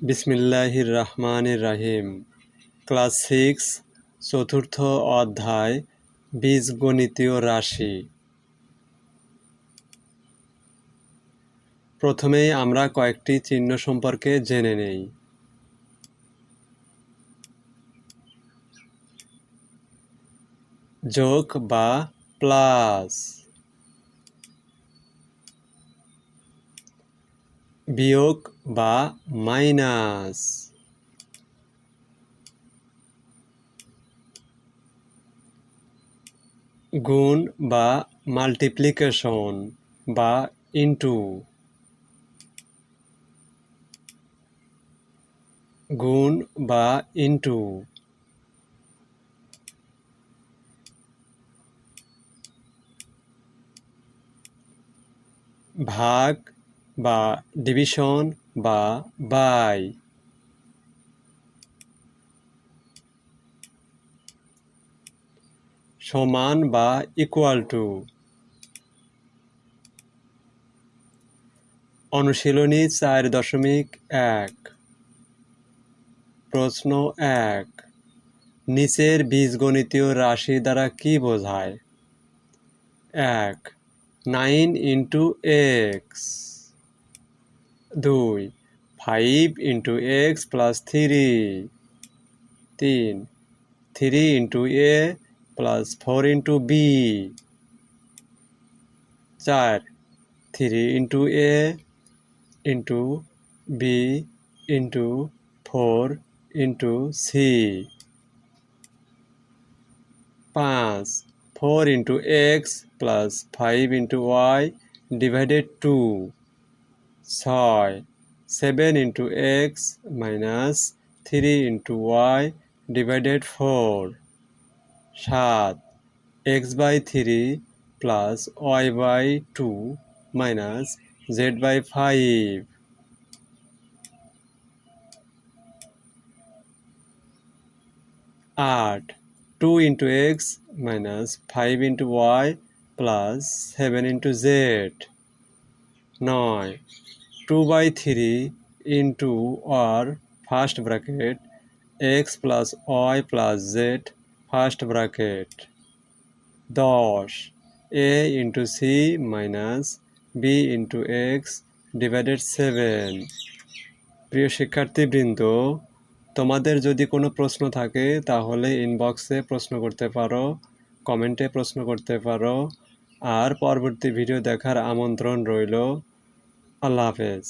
বিসমিল্লাহির রহমানির রহিম। ক্লাস 6 চতুর্থ অধ্যায় বীজগণিতীয় রাশি। প্রথমেই আমরা কয়েকটি চিহ্ন সম্পর্কে জেনে নেই। যোগ বা প্লাস, বিয়োগ বা মাইনাস, গুণ বা মাল্টিপ্লিকেশন বা ইনটু, গুণ বা ইনটু, ভাগ বা ডিভিশন বা বাই, সমান বা ইকুয়াল টু। অনুশীলনী 4.1। প্রশ্ন 1, নিচের বীজগণিতীয় রাশি দ্বারা কি বোঝায়? 1. 9 into x. 2. 5 into x plus 3। 3. 3 into a plus 4 into b. 4. 3 into a into b into 4 into c. 5. 4 into x plus 5 into y divided 2। 6. 7 into x minus 3 into y divided 4। 7. X by 3 plus y by 2 minus z by 5। 8. 2 into x minus 5 into y plus 7 into z. 9. 2 by 3 into or first bracket x plus y plus z first bracket. 10. a into c minus b into x divided 7. প্রিয় শিক্ষার্থীবৃন্দ, তোমাদের যদি কোনো প্রশ্ন থাকে তাহলে ইনবক্সে প্রশ্ন করতে পারো, কমেন্টে প্রশ্ন করতে পারো। আর পরবর্তী ভিডিও দেখার আমন্ত্রণ রইল। আল্লাহ হাফেজ।